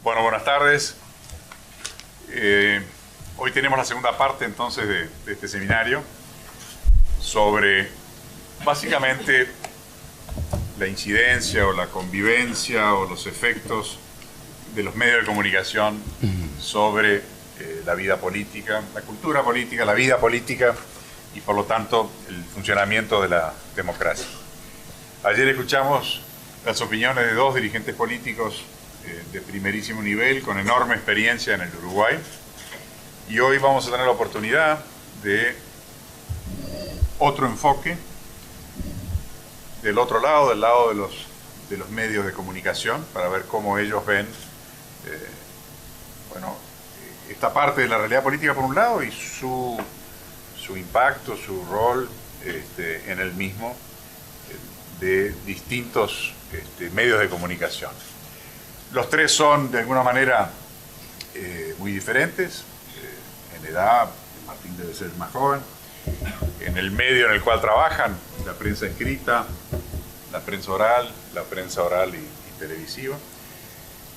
Bueno, buenas tardes. Hoy tenemos la segunda parte entonces de este seminario sobre básicamente la incidencia o la convivencia o los efectos de los medios de comunicación sobre la vida política, la cultura política, la vida política y por lo tanto el funcionamiento de la democracia. Ayer escuchamos las opiniones de dos dirigentes políticos de primerísimo nivel, con enorme experiencia en el Uruguay, y hoy vamos a tener la oportunidad de otro enfoque del otro lado, del lado de los medios de comunicación, para ver cómo ellos ven esta parte de la realidad política por un lado y su impacto, su rol en el mismo de distintos medios de comunicación. Los tres son de alguna manera muy diferentes, en edad. Martín debe ser más joven, en el medio en el cual trabajan, la prensa escrita, la prensa oral y televisiva,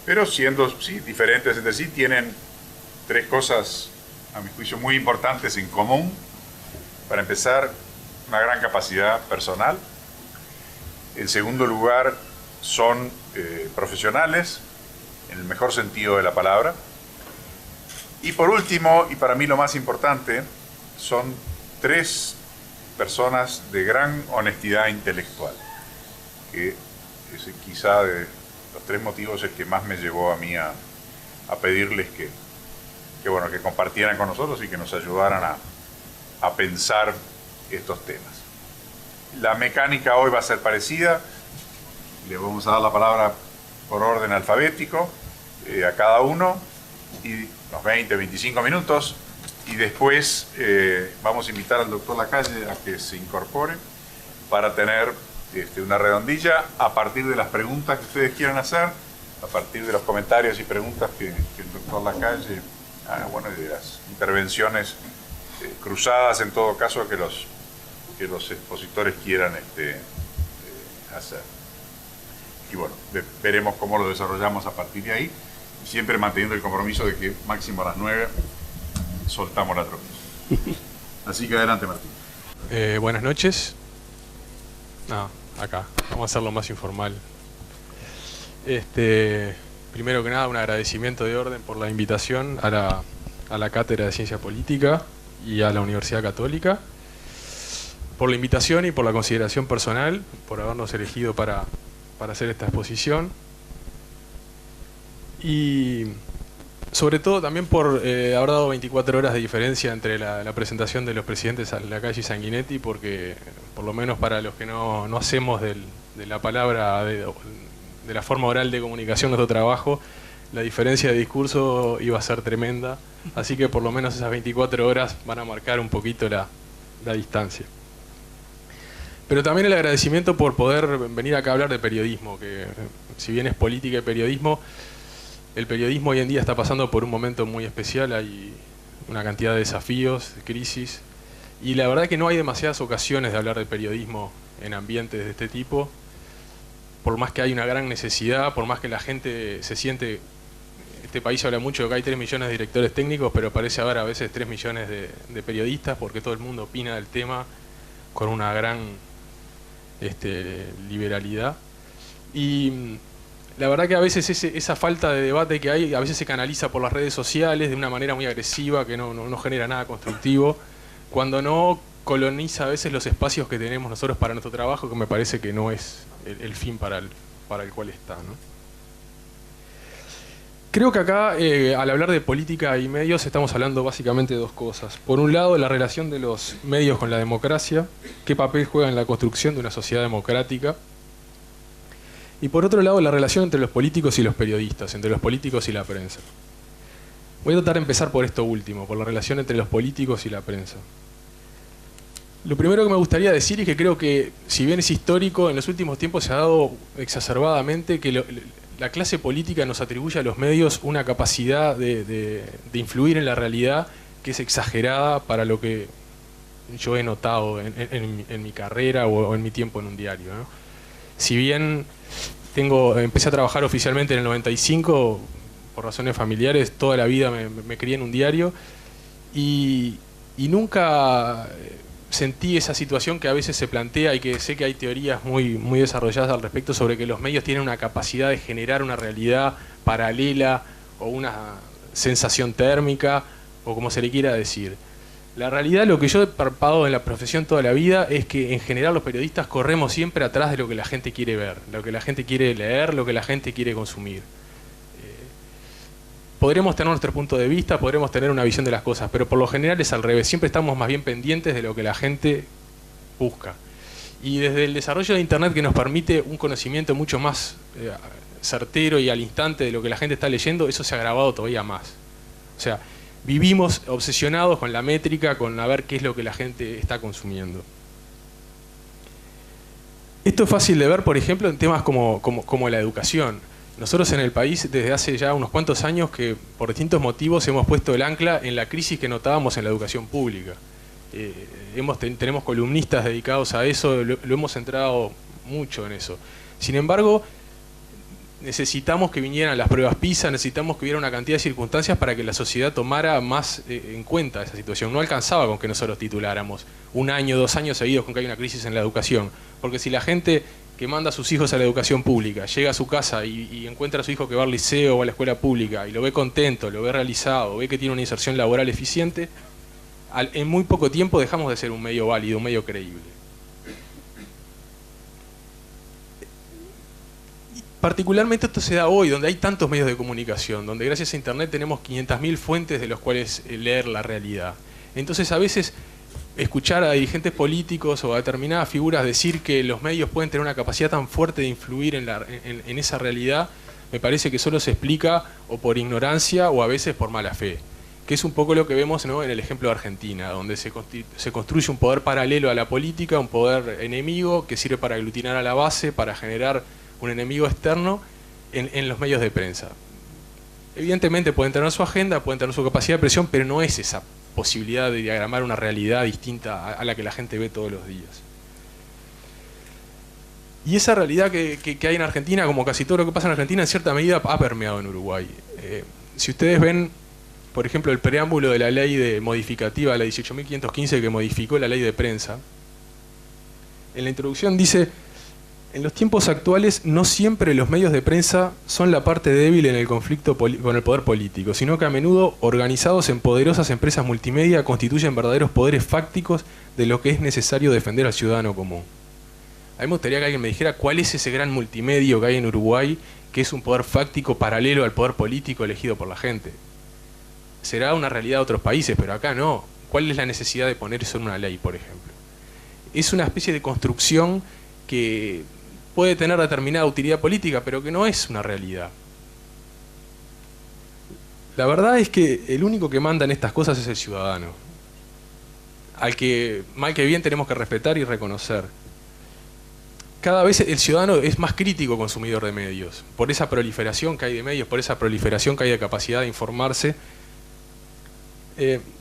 pero siendo diferentes entre sí, tienen tres cosas, a mi juicio, muy importantes en común. Para empezar, una gran capacidad personal. En segundo lugar, son profesionales, en el mejor sentido de la palabra. Y por último, y para mí lo más importante, son tres personas de gran honestidad intelectual, que es quizá de los tres motivos el que más me llevó a mí a pedirles que compartieran con nosotros y que nos ayudaran a pensar estos temas. La mecánica hoy va a ser parecida. Le vamos a dar la palabra por orden alfabético a cada uno, y unos 20, 25 minutos, y después vamos a invitar al doctor Lacalle a que se incorpore para tener una redondilla a partir de las preguntas que ustedes quieran hacer, a partir de los comentarios y preguntas que el doctor Lacalle y de las intervenciones cruzadas en todo caso que los expositores quieran hacer. Y bueno, veremos cómo lo desarrollamos a partir de ahí, siempre manteniendo el compromiso de que máximo a las 9 soltamos la tropa. Así que adelante, Martín. Buenas noches. Acá, vamos a hacerlo más informal. Primero que nada, un agradecimiento de orden por la invitación a la Cátedra de Ciencia Política y a la Universidad Católica, por la invitación y por la consideración personal, por habernos elegido para hacer esta exposición, y sobre todo también por haber dado 24 horas de diferencia entre la presentación de los presidentes Lacalle y Sanguinetti, porque por lo menos para los que no hacemos de la palabra, de la forma oral de comunicación nuestro trabajo, la diferencia de discurso iba a ser tremenda, así que por lo menos esas 24 horas van a marcar un poquito la distancia. Pero también el agradecimiento por poder venir acá a hablar de periodismo, que si bien es política y periodismo, el periodismo hoy en día está pasando por un momento muy especial. Hay una cantidad de desafíos, de crisis, y la verdad que no hay demasiadas ocasiones de hablar de periodismo en ambientes de este tipo, por más que hay una gran necesidad, por más que la gente se siente... Este país habla mucho de que hay 3 millones de directores técnicos, pero parece haber a veces 3 millones de periodistas, porque todo el mundo opina del tema con una gran liberalidad. Y la verdad que a veces esa falta de debate que hay, a veces se canaliza por las redes sociales de una manera muy agresiva, que no genera nada constructivo, cuando no coloniza a veces los espacios que tenemos nosotros para nuestro trabajo, que me parece que no es el fin para el cual está, ¿no? Creo que acá, al hablar de política y medios, estamos hablando básicamente de dos cosas. Por un lado, la relación de los medios con la democracia, qué papel juega en la construcción de una sociedad democrática. Y por otro lado, la relación entre los políticos y los periodistas, entre los políticos y la prensa. Voy a tratar de empezar por esto último, por la relación entre los políticos y la prensa. Lo primero que me gustaría decir es que creo que, si bien es histórico, en los últimos tiempos se ha dado exacerbadamente que la clase política nos atribuye a los medios una capacidad de influir en la realidad que es exagerada para lo que yo he notado en mi carrera o en mi tiempo en un diario, ¿no? Si bien empecé a trabajar oficialmente en el 95, por razones familiares, toda la vida me crié en un diario y nunca sentí esa situación que a veces se plantea y que sé que hay teorías muy desarrolladas al respecto sobre que los medios tienen una capacidad de generar una realidad paralela o una sensación térmica o como se le quiera decir. La realidad, lo que yo he palpado en la profesión toda la vida es que en general los periodistas corremos siempre atrás de lo que la gente quiere ver, lo que la gente quiere leer, lo que la gente quiere consumir. Podremos tener nuestro punto de vista, podremos tener una visión de las cosas, pero por lo general es al revés, siempre estamos más bien pendientes de lo que la gente busca. Y desde el desarrollo de Internet, que nos permite un conocimiento mucho más certero y al instante de lo que la gente está leyendo, eso se ha agravado todavía más. O sea, vivimos obsesionados con la métrica, con a ver qué es lo que la gente está consumiendo. Esto es fácil de ver, por ejemplo, en temas como la educación. Nosotros en el país, desde hace ya unos cuantos años, que por distintos motivos hemos puesto el ancla en la crisis que notábamos en la educación pública. Tenemos columnistas dedicados a eso, lo hemos centrado mucho en eso. Sin embargo, necesitamos que vinieran las pruebas PISA, necesitamos que hubiera una cantidad de circunstancias para que la sociedad tomara más en cuenta esa situación. No alcanzaba con que nosotros tituláramos 1 año, 2 años seguidos con que hay una crisis en la educación. Porque si la gente que manda a sus hijos a la educación pública llega a su casa y encuentra a su hijo que va al liceo o a la escuela pública y lo ve contento, lo ve realizado, ve que tiene una inserción laboral eficiente, en muy poco tiempo dejamos de ser un medio válido, un medio creíble. Particularmente esto se da hoy, donde hay tantos medios de comunicación, donde gracias a Internet tenemos 500.000 fuentes de los cuales leer la realidad. Entonces a veces escuchar a dirigentes políticos o a determinadas figuras decir que los medios pueden tener una capacidad tan fuerte de influir en esa realidad, me parece que solo se explica o por ignorancia o a veces por mala fe. Que es un poco lo que vemos, ¿no?, en el ejemplo de Argentina, donde se construye un poder paralelo a la política, un poder enemigo que sirve para aglutinar a la base, para generar un enemigo externo en los medios de prensa. Evidentemente pueden tener su agenda, pueden tener su capacidad de presión, pero no es esa posibilidad de diagramar una realidad distinta a la que la gente ve todos los días. Y esa realidad que hay en Argentina, como casi todo lo que pasa en Argentina, en cierta medida ha permeado en Uruguay. Si ustedes ven, por ejemplo, el preámbulo de la ley modificativa, la 18.515, que modificó la ley de prensa, en la introducción dice: en los tiempos actuales no siempre los medios de prensa son la parte débil en el conflicto con el poder político, sino que a menudo, organizados en poderosas empresas multimedia, constituyen verdaderos poderes fácticos de lo que es necesario defender al ciudadano común. A mí me gustaría que alguien me dijera cuál es ese gran multimedio que hay en Uruguay, que es un poder fáctico paralelo al poder político elegido por la gente. Será una realidad de otros países, pero acá no. ¿Cuál es la necesidad de poner eso en una ley, por ejemplo? Es una especie de construcción que puede tener determinada utilidad política, pero que no es una realidad. La verdad es que el único que manda en estas cosas es el ciudadano, al que, mal que bien, tenemos que respetar y reconocer. Cada vez el ciudadano es más crítico consumidor de medios, por esa proliferación que hay de medios, por esa proliferación que hay de capacidad de informarse.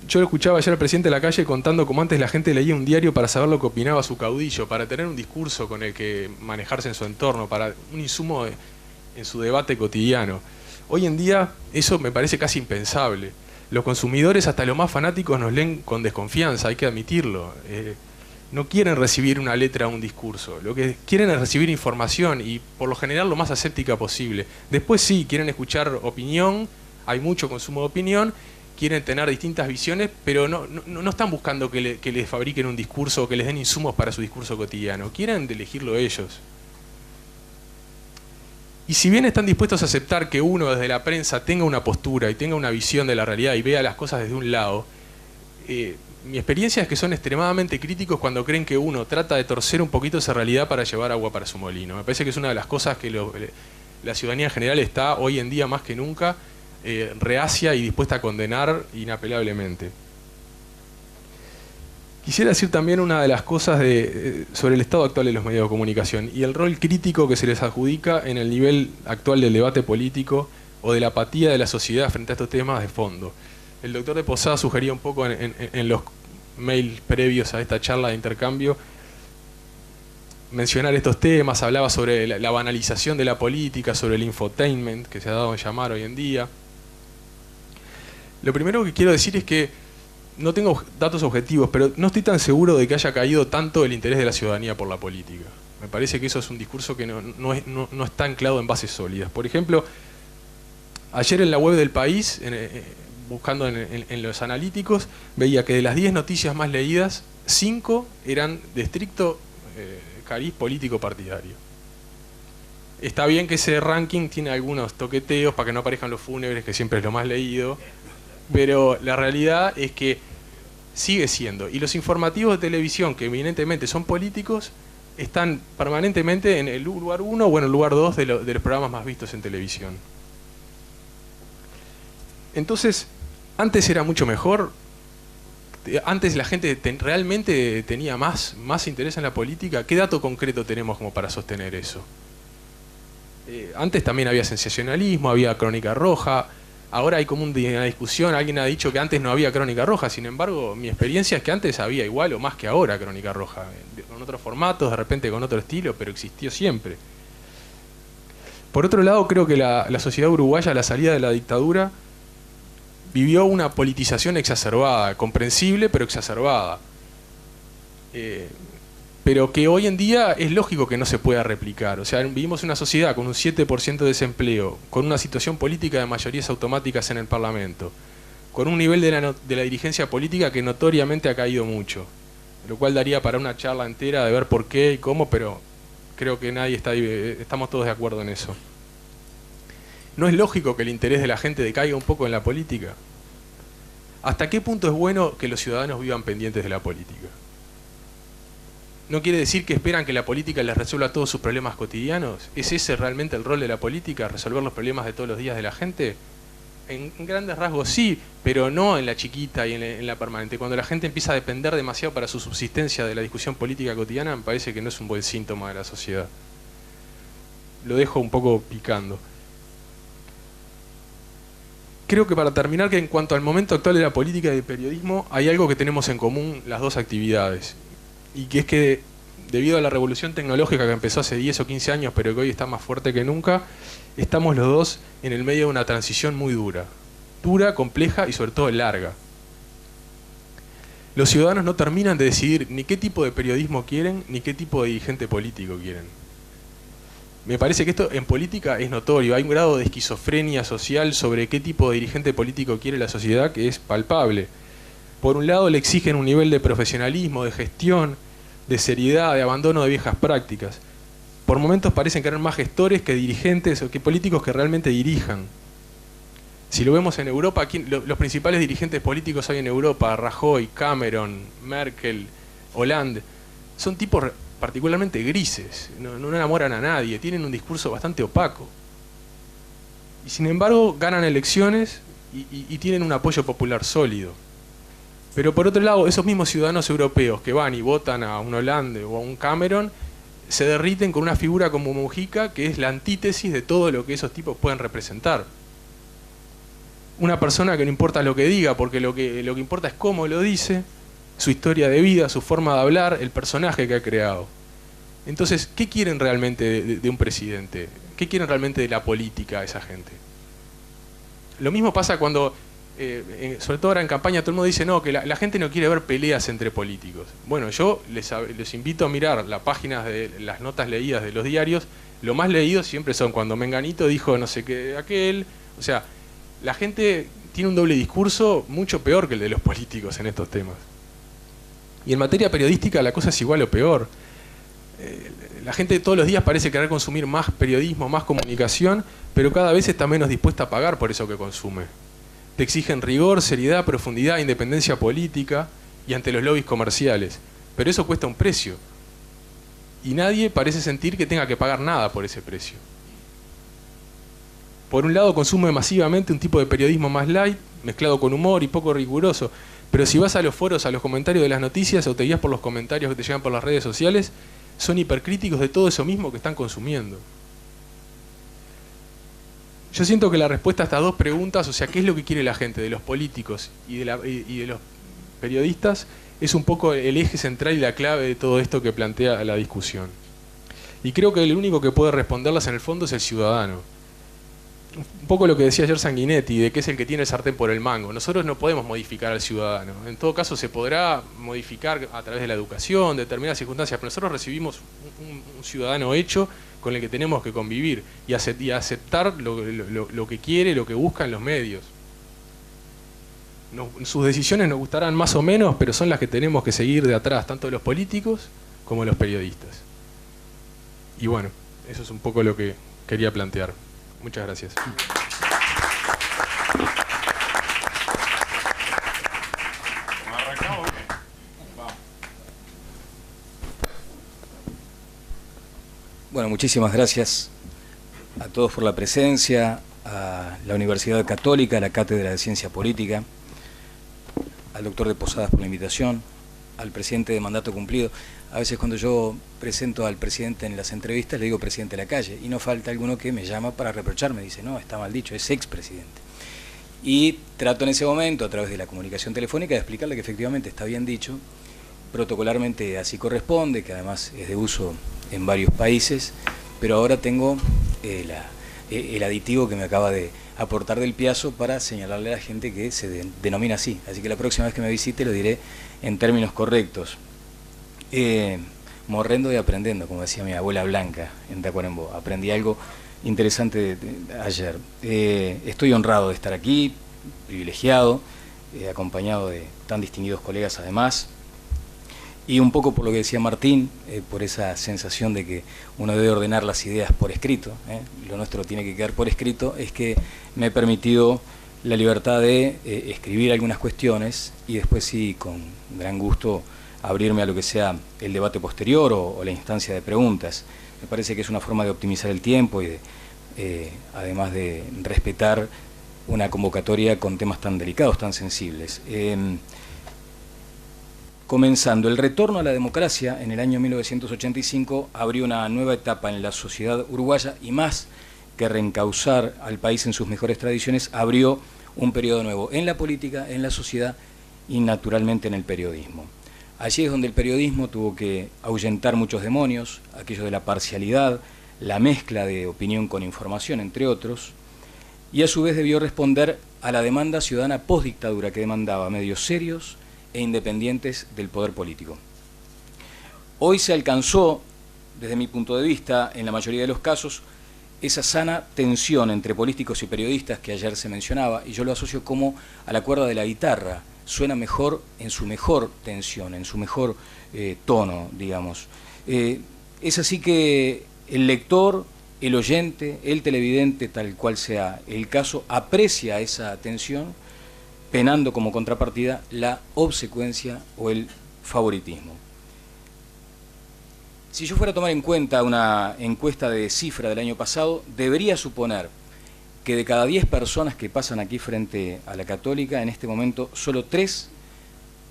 Yo lo escuchaba ayer al presidente de la calle contando cómo antes la gente leía un diario para saber lo que opinaba su caudillo, para tener un discurso con el que manejarse en su entorno, para un insumo en su debate cotidiano. Hoy en día eso me parece casi impensable. Los consumidores, hasta los más fanáticos, nos leen con desconfianza, hay que admitirlo. No quieren recibir una letra o un discurso, lo que quieren es recibir información y por lo general lo más aséptica posible. Después sí, quieren escuchar opinión, hay mucho consumo de opinión, quieren tener distintas visiones, pero no están buscando que les fabriquen un discurso o que les den insumos para su discurso cotidiano. Quieren elegirlo ellos. Y si bien están dispuestos a aceptar que uno desde la prensa tenga una postura y tenga una visión de la realidad y vea las cosas desde un lado, mi experiencia es que son extremadamente críticos cuando creen que uno trata de torcer un poquito esa realidad para llevar agua para su molino. Me parece que es una de las cosas que la ciudadanía en general está hoy en día más que nunca reacia y dispuesta a condenar inapelablemente. Quisiera decir también una de las cosas sobre el estado actual de los medios de comunicación y el rol crítico que se les adjudica en el nivel actual del debate político o de la apatía de la sociedad frente a estos temas de fondo. El doctor de Posada sugería un poco en los mails previos a esta charla de intercambio mencionar estos temas, hablaba sobre la banalización de la política, sobre el infotainment que se ha dado en llamar hoy en día. Lo primero que quiero decir es que no tengo datos objetivos, pero no estoy tan seguro de que haya caído tanto el interés de la ciudadanía por la política. Me parece que eso es un discurso que no está anclado en bases sólidas. Por ejemplo, ayer en la web del País, buscando en los analíticos, veía que de las 10 noticias más leídas, 5 eran de estricto cariz político partidario. Está bien que ese ranking tiene algunos toqueteos para que no aparezcan los fúnebres, que siempre es lo más leído, pero la realidad es que sigue siendo. Y los informativos de televisión, que evidentemente son políticos, están permanentemente en el lugar 1 o en el lugar 2 de los programas más vistos en televisión. Entonces, antes era mucho mejor. Antes la gente realmente tenía más interés en la política. ¿Qué dato concreto tenemos como para sostener eso? Antes también había sensacionalismo, había crónica roja. Ahora hay como una discusión, alguien ha dicho que antes no había crónica roja, sin embargo, mi experiencia es que antes había igual o más que ahora crónica roja, con otros formatos, de repente con otro estilo, pero existió siempre. Por otro lado, creo que la sociedad uruguaya a la salida de la dictadura vivió una politización exacerbada, comprensible, pero exacerbada. Pero que hoy en día es lógico que no se pueda replicar. O sea, vivimos una sociedad con un 7% de desempleo, con una situación política de mayorías automáticas en el Parlamento, con un nivel de la dirigencia política que notoriamente ha caído mucho, lo cual daría para una charla entera de ver por qué y cómo, pero creo que estamos todos de acuerdo en eso. ¿No es lógico que el interés de la gente decaiga un poco en la política? ¿Hasta qué punto es bueno que los ciudadanos vivan pendientes de la política? ¿No quiere decir que esperan que la política les resuelva todos sus problemas cotidianos? ¿Es ese realmente el rol de la política, resolver los problemas de todos los días de la gente? En grandes rasgos sí, pero no en la chiquita y en la permanente. Cuando la gente empieza a depender demasiado para su subsistencia de la discusión política cotidiana, me parece que no es un buen síntoma de la sociedad. Lo dejo un poco picando. Creo que para terminar, que en cuanto al momento actual de la política y del periodismo, hay algo que tenemos en común las dos actividades. Y que es que debido a la revolución tecnológica que empezó hace 10 o 15 años, pero que hoy está más fuerte que nunca, estamos los dos en el medio de una transición muy dura. Dura, compleja y sobre todo larga. Los ciudadanos no terminan de decidir ni qué tipo de periodismo quieren, ni qué tipo de dirigente político quieren. Me parece que esto en política es notorio. Hay un grado de esquizofrenia social sobre qué tipo de dirigente político quiere la sociedad que es palpable. Por un lado le exigen un nivel de profesionalismo, de gestión, de seriedad, de abandono de viejas prácticas. Por momentos parecen querer más gestores que dirigentes o que políticos que realmente dirijan. Si lo vemos en Europa, los principales dirigentes políticos hoy en Europa, Rajoy, Cameron, Merkel, Hollande, son tipos particularmente grises, no enamoran a nadie, tienen un discurso bastante opaco. Y sin embargo ganan elecciones y tienen un apoyo popular sólido. Pero por otro lado, esos mismos ciudadanos europeos que van y votan a un Hollande o a un Cameron, se derriten con una figura como Mujica, que es la antítesis de todo lo que esos tipos pueden representar. Una persona que no importa lo que diga, porque lo que importa es cómo lo dice, su historia de vida, su forma de hablar, el personaje que ha creado. Entonces, ¿qué quieren realmente de un presidente? ¿Qué quieren realmente de la política esa gente? Lo mismo pasa cuando... sobre todo ahora en campaña todo el mundo dice no, que la gente no quiere ver peleas entre políticos. Bueno, yo les invito a mirar las páginas de las notas leídas de los diarios. Lo más leído siempre son cuando Menganito dijo no sé qué de aquel. O sea, la gente tiene un doble discurso mucho peor que el de los políticos en estos temas. Y en materia periodística la cosa es igual o peor. La gente todos los días parece querer consumir más periodismo, más comunicación, pero cada vez está menos dispuesta a pagar por eso que consume. Te exigen rigor, seriedad, profundidad, independencia política y ante los lobbies comerciales. Pero eso cuesta un precio. Y nadie parece sentir que tenga que pagar nada por ese precio. Por un lado consume masivamente un tipo de periodismo más light, mezclado con humor y poco riguroso. Pero si vas a los foros, a los comentarios de las noticias o te guías por los comentarios que te llegan por las redes sociales, son hipercríticos de todo eso mismo que están consumiendo. Yo siento que la respuesta a estas dos preguntas, o sea, ¿qué es lo que quiere la gente de los políticos y de los periodistas? Es un poco el eje central y la clave de todo esto que plantea la discusión. Y creo que el único que puede responderlas en el fondo es el ciudadano. un poco lo que decía ayer Sanguinetti, de que es el que tiene el sartén por el mango. Nosotros no podemos modificar al ciudadano. En todo caso se podrá modificar a través de la educación, determinadas circunstancias, pero nosotros recibimos un ciudadano hecho con el que tenemos que convivir y aceptar lo que quiere, lo que busca en los medios. Sus decisiones nos gustarán más o menos, pero son las que tenemos que seguir de atrás, tanto los políticos como los periodistas. Y bueno, eso es un poco lo que quería plantear. Muchas gracias. Bueno, muchísimas gracias a todos por la presencia, a la Universidad Católica, a la Cátedra de Ciencia Política, al doctor de Posadas por la invitación, al presidente de mandato cumplido. A veces cuando yo presento al presidente en las entrevistas le digo presidente de la calle y no falta alguno que me llama para reprocharme, dice no, está mal dicho, es expresidente. Y trato en ese momento a través de la comunicación telefónica de explicarle que efectivamente está bien dicho, protocolarmente así corresponde, que además es de uso en varios países, pero ahora tengo el aditivo que me acaba de aportar del Piazzo para señalarle a la gente que se denomina así. Así que la próxima vez que me visite lo diré en términos correctos. Morrendo y aprendiendo, como decía mi abuela Blanca en Tacuarembó. Aprendí algo interesante ayer. Estoy honrado de estar aquí, privilegiado, acompañado de tan distinguidos colegas además. Y un poco por lo que decía Martín, por esa sensación de que uno debe ordenar las ideas por escrito, lo nuestro tiene que quedar por escrito, es que me he permitido la libertad de escribir algunas cuestiones y después sí, con gran gusto, abrirme a lo que sea el debate posterior o la instancia de preguntas. Me parece que es una forma de optimizar el tiempo y además de respetar una convocatoria con temas tan delicados, tan sensibles. Comenzando, el retorno a la democracia en el año 1985 abrió una nueva etapa en la sociedad uruguaya y más que reencauzar al país en sus mejores tradiciones, abrió un periodo nuevo en la política, en la sociedad y naturalmente en el periodismo. Allí es donde el periodismo tuvo que ahuyentar muchos demonios, aquello de la parcialidad, la mezcla de opinión con información, entre otros, y a su vez debió responder a la demanda ciudadana postdictadura que demandaba medios serios e independientes del poder político. Hoy se alcanzó, desde mi punto de vista, en la mayoría de los casos, esa sana tensión entre políticos y periodistas que ayer se mencionaba, y yo lo asocio como a la cuerda de la guitarra, suena mejor en su mejor tensión, en su mejor tono, digamos. Es así que el lector, el oyente, el televidente, tal cual sea el caso, aprecia esa tensión, penando como contrapartida la obsecuencia o el favoritismo. Si yo fuera a tomar en cuenta una encuesta de Cifra del año pasado, debería suponer que de cada 10 personas que pasan aquí frente a la Católica, en este momento solo 3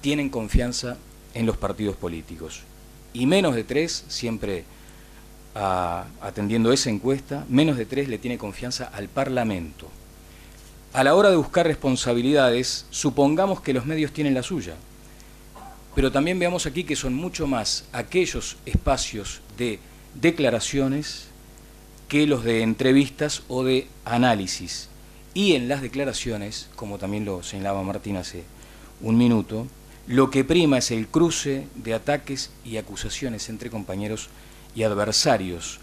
tienen confianza en los partidos políticos. Y menos de 3, siempre atendiendo esa encuesta, menos de 3 le tiene confianza al Parlamento. A la hora de buscar responsabilidades, supongamos que los medios tienen la suya, pero también veamos aquí que son mucho más aquellos espacios de declaraciones que los de entrevistas o de análisis. Y en las declaraciones, como también lo señalaba Martín hace un minuto, lo que prima es el cruce de ataques y acusaciones entre compañeros y adversarios.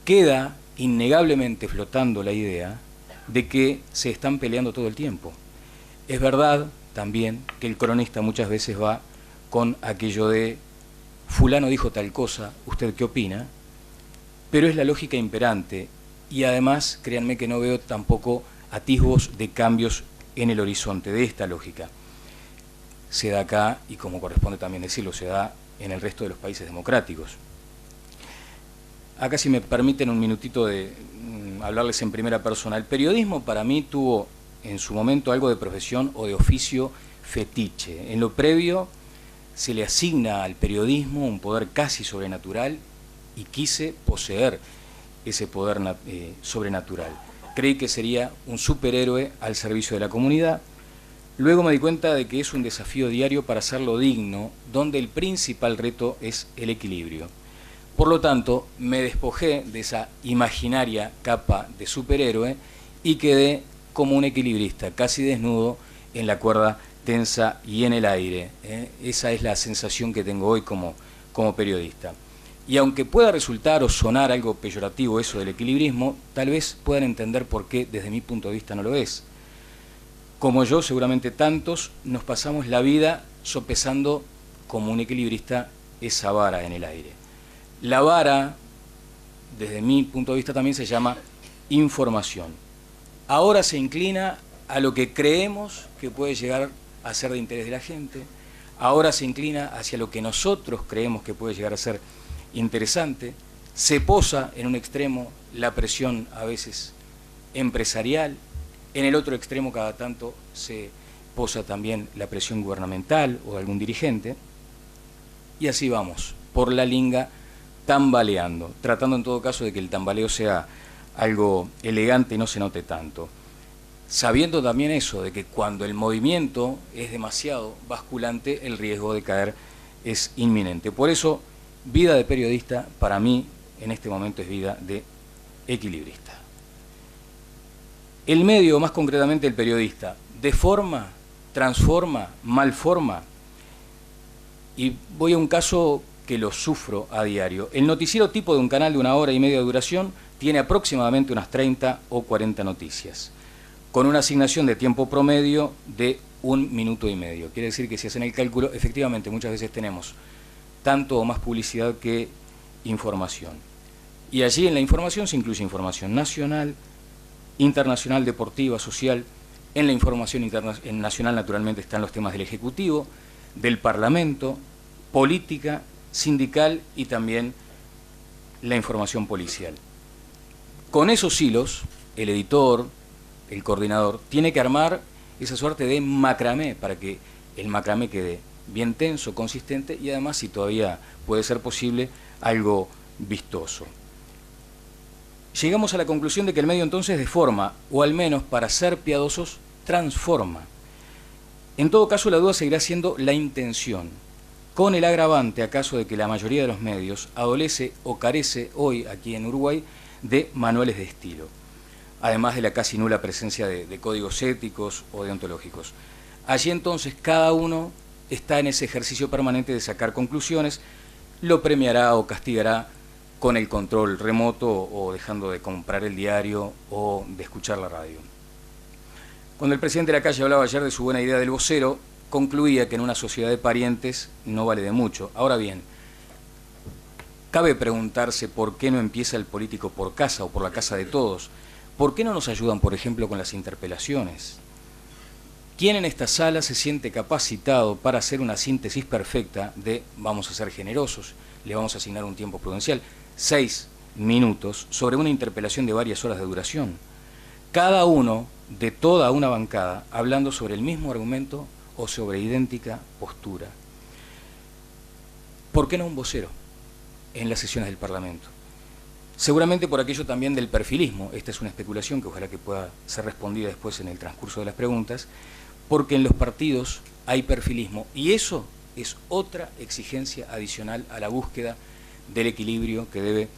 Queda innegablemente flotando la idea de que se están peleando todo el tiempo. Es verdad también que el cronista muchas veces va con aquello de fulano dijo tal cosa, ¿usted qué opina? Pero es la lógica imperante y además créanme que no veo tampoco atisbos de cambios en el horizonte de esta lógica. Se da acá, y como corresponde también decirlo, se da en el resto de los países democráticos. Acá si me permiten un minutito de hablarles en primera persona. El periodismo para mí tuvo en su momento algo de profesión o de oficio fetiche. En lo previo se le asigna al periodismo un poder casi sobrenatural y quise poseer ese poder sobrenatural. Creí que sería un superhéroe al servicio de la comunidad. Luego me di cuenta de que es un desafío diario para hacerlo digno, donde el principal reto es el equilibrio. Por lo tanto, me despojé de esa imaginaria capa de superhéroe y quedé como un equilibrista, casi desnudo en la cuerda tensa y en el aire. Esa es la sensación que tengo hoy como periodista. Y aunque pueda resultar o sonar algo peyorativo eso del equilibrismo, tal vez puedan entender por qué desde mi punto de vista no lo es. Como yo, seguramente tantos, nos pasamos la vida sopesando como un equilibrista esa vara en el aire. La vara, desde mi punto de vista, también se llama información. Ahora se inclina a lo que creemos que puede llegar a ser de interés de la gente, ahora se inclina hacia lo que nosotros creemos que puede llegar a ser interesante, se posa en un extremo la presión a veces empresarial, en el otro extremo cada tanto se posa también la presión gubernamental o de algún dirigente, y así vamos, por la linga tambaleando, tratando en todo caso de que el tambaleo sea algo elegante y no se note tanto. Sabiendo también eso, de que cuando el movimiento es demasiado basculante, el riesgo de caer es inminente. Por eso, vida de periodista, para mí, en este momento es vida de equilibrista. El medio, más concretamente el periodista, deforma, transforma, malforma. Y voy a un caso que lo sufro a diario. El noticiero tipo de un canal de 1 hora y media de duración tiene aproximadamente unas 30 o 40 noticias, con una asignación de tiempo promedio de 1 minuto y medio. Quiere decir que si hacen el cálculo, efectivamente muchas veces tenemos tanto o más publicidad que información. Y allí en la información se incluye información nacional, internacional, deportiva, social. En la información nacional naturalmente están los temas del Ejecutivo, del Parlamento, política, sindical y también la información policial. Con esos hilos, el editor, el coordinador, tiene que armar esa suerte de macramé para que el macramé quede bien tenso, consistente y además, si todavía puede ser posible, algo vistoso. Llegamos a la conclusión de que el medio entonces deforma, o al menos, para ser piadosos, transforma. En todo caso, la duda seguirá siendo la intención, con el agravante, acaso, de que la mayoría de los medios adolece o carece hoy, aquí en Uruguay, de manuales de estilo, además de la casi nula presencia de códigos éticos o deontológicos. Allí entonces cada uno está en ese ejercicio permanente de sacar conclusiones, lo premiará o castigará con el control remoto o dejando de comprar el diario o de escuchar la radio. Cuando el presidente de la calle hablaba ayer de su buena idea del vocero, concluía que en una sociedad de parientes no vale de mucho. Ahora bien, cabe preguntarse por qué no empieza el político por casa o por la casa de todos. ¿Por qué no nos ayudan, por ejemplo, con las interpelaciones? ¿Quién en esta sala se siente capacitado para hacer una síntesis perfecta de, vamos a ser generosos, le vamos a asignar un tiempo prudencial, 6 minutos sobre una interpelación de varias horas de duración? Cada uno de toda una bancada hablando sobre el mismo argumento o sobre idéntica postura. ¿Por qué no un vocero en las sesiones del Parlamento? Seguramente por aquello también del perfilismo. Esta es una especulación que ojalá que pueda ser respondida después en el transcurso de las preguntas, porque en los partidos hay perfilismo y eso es otra exigencia adicional a la búsqueda del equilibrio que debe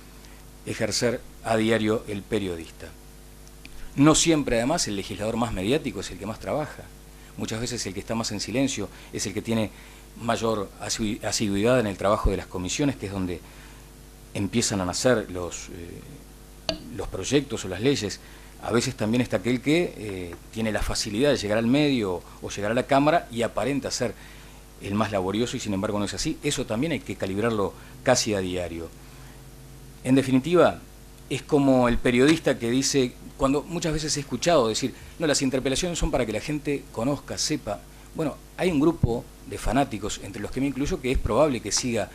ejercer a diario el periodista. No siempre, además, el legislador más mediático es el que más trabaja. Muchas veces el que está más en silencio es el que tiene mayor asiduidad en el trabajo de las comisiones, que es donde empiezan a nacer los proyectos o las leyes. A veces también está aquel que tiene la facilidad de llegar al medio o llegar a la Cámara y aparenta ser el más laborioso y sin embargo no es así. Eso también hay que calibrarlo casi a diario. En definitiva, es como el periodista que dice, cuando muchas veces he escuchado decir, no, las interpelaciones son para que la gente conozca, sepa. Bueno, hay un grupo de fanáticos, entre los que me incluyo, que es probable que siga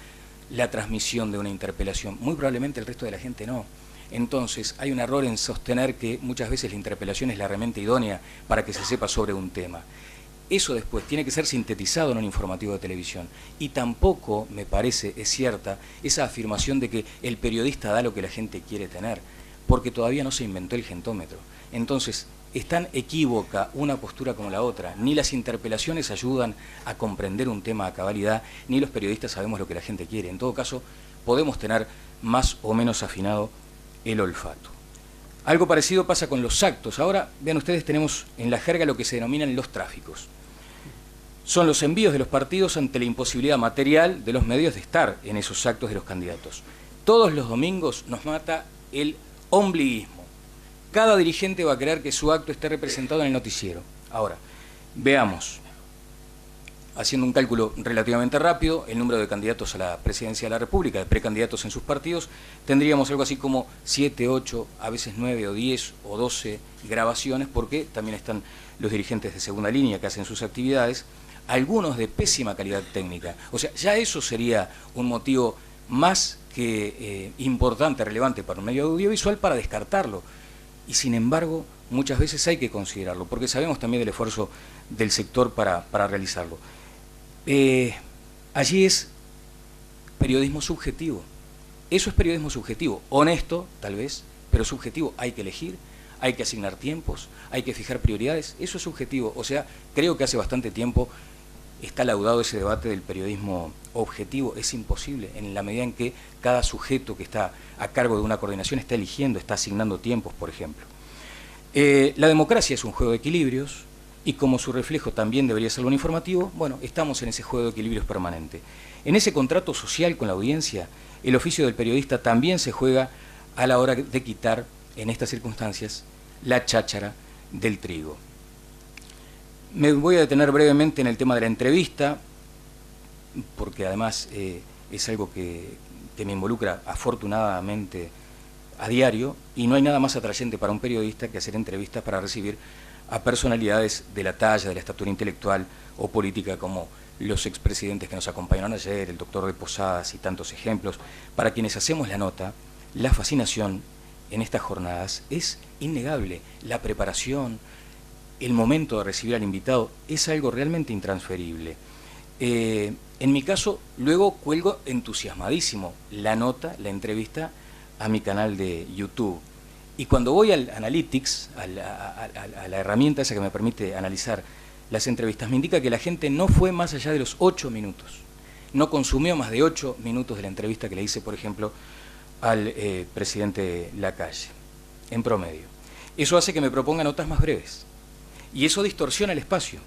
la transmisión de una interpelación. Muy probablemente el resto de la gente no. Entonces, hay un error en sostener que muchas veces la interpelación es la herramienta idónea para que se sepa sobre un tema. Eso después tiene que ser sintetizado en un informativo de televisión. Y tampoco, me parece, es cierta esa afirmación de que el periodista da lo que la gente quiere tener, porque todavía no se inventó el gentómetro. Entonces, es tan equívoca una postura como la otra. Ni las interpelaciones ayudan a comprender un tema a cabalidad, ni los periodistas sabemos lo que la gente quiere. En todo caso, podemos tener más o menos afinado el olfato. Algo parecido pasa con los actos. Ahora, vean ustedes, tenemos en la jerga lo que se denominan los tráficos. Son los envíos de los partidos ante la imposibilidad material de los medios de estar en esos actos de los candidatos. Todos los domingos nos mata el ombliguismo. Cada dirigente va a querer que su acto esté representado en el noticiero. Ahora, veamos, haciendo un cálculo relativamente rápido, el número de candidatos a la presidencia de la República, de precandidatos en sus partidos, tendríamos algo así como 7, 8, a veces 9 o 10 o 12 grabaciones, porque también están los dirigentes de segunda línea que hacen sus actividades, algunos de pésima calidad técnica. O sea, ya eso sería un motivo más que importante, relevante para un medio audiovisual para descartarlo. Y sin embargo, muchas veces hay que considerarlo, porque sabemos también del esfuerzo del sector para realizarlo. Allí es periodismo subjetivo. Eso es periodismo subjetivo, honesto tal vez, pero subjetivo. Hay que elegir, hay que asignar tiempos, hay que fijar prioridades. Eso es subjetivo. O sea, creo que hace bastante tiempo está laudado ese debate del periodismo objetivo. Es imposible en la medida en que cada sujeto que está a cargo de una coordinación está eligiendo, está asignando tiempos, por ejemplo. La democracia es un juego de equilibrios, y como su reflejo también debería ser un informativo, bueno, estamos en ese juego de equilibrios permanente. En ese contrato social con la audiencia, el oficio del periodista también se juega a la hora de quitar, en estas circunstancias, la cháchara del trigo. Me voy a detener brevemente en el tema de la entrevista, porque además es algo que me involucra afortunadamente a diario, y no hay nada más atrayente para un periodista que hacer entrevistas para recibir a personalidades de la talla, de la estatura intelectual o política como los expresidentes que nos acompañaron ayer, el doctor de Posadas y tantos ejemplos. Para quienes hacemos la nota, la fascinación en estas jornadas es innegable. La preparación, el momento de recibir al invitado es algo realmente intransferible. En mi caso, luego cuelgo entusiasmadísimo la nota, la entrevista a mi canal de YouTube. Y cuando voy al Analytics, a la herramienta esa que me permite analizar las entrevistas, me indica que la gente no fue más allá de los 8 minutos. No consumió más de 8 minutos de la entrevista que le hice, por ejemplo, al presidente Lacalle, en promedio. Eso hace que me proponga notas más breves. Y eso distorsiona el espacio.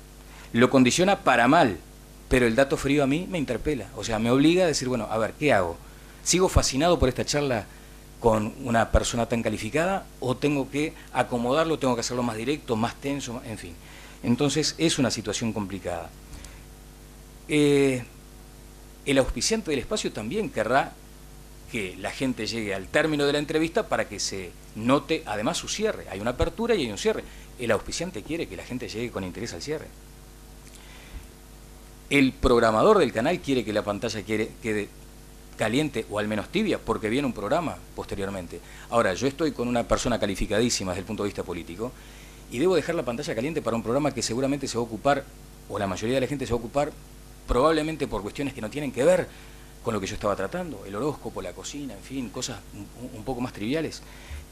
Lo condiciona para mal, pero el dato frío a mí me interpela. O sea, me obliga a decir, bueno, a ver, ¿qué hago? ¿Sigo fascinado por esta charla con una persona tan calificada o tengo que acomodarlo, tengo que hacerlo más directo, más tenso, en fin? Entonces es una situación complicada. El auspiciante del espacio también querrá que la gente llegue al término de la entrevista para que se note además su cierre. Hay una apertura y hay un cierre. El auspiciante quiere que la gente llegue con interés al cierre. El programador del canal quiere que la pantalla quede caliente o al menos tibia, porque viene un programa posteriormente. Ahora, yo estoy con una persona calificadísima desde el punto de vista político y debo dejar la pantalla caliente para un programa que seguramente se va a ocupar, o la mayoría de la gente se va a ocupar, probablemente por cuestiones que no tienen que ver con lo que yo estaba tratando, el horóscopo, la cocina, en fin, cosas un poco más triviales.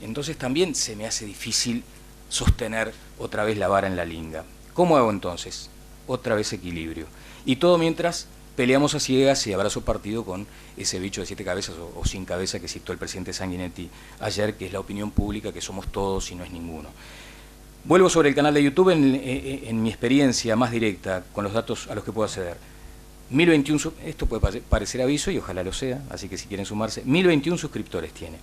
Entonces también se me hace difícil sostener otra vez la vara en la linga. ¿Cómo hago entonces? Otra vez equilibrio. Y todo mientras peleamos a ciegas y abrazo partido con ese bicho de 7 cabezas o sin cabeza que citó el presidente Sanguinetti ayer, que es la opinión pública, que somos todos y no es ninguno. Vuelvo sobre el canal de YouTube en mi experiencia más directa, con los datos a los que puedo acceder. 1021, esto puede parecer aviso y ojalá lo sea, así que si quieren sumarse, 1021 suscriptores tiene,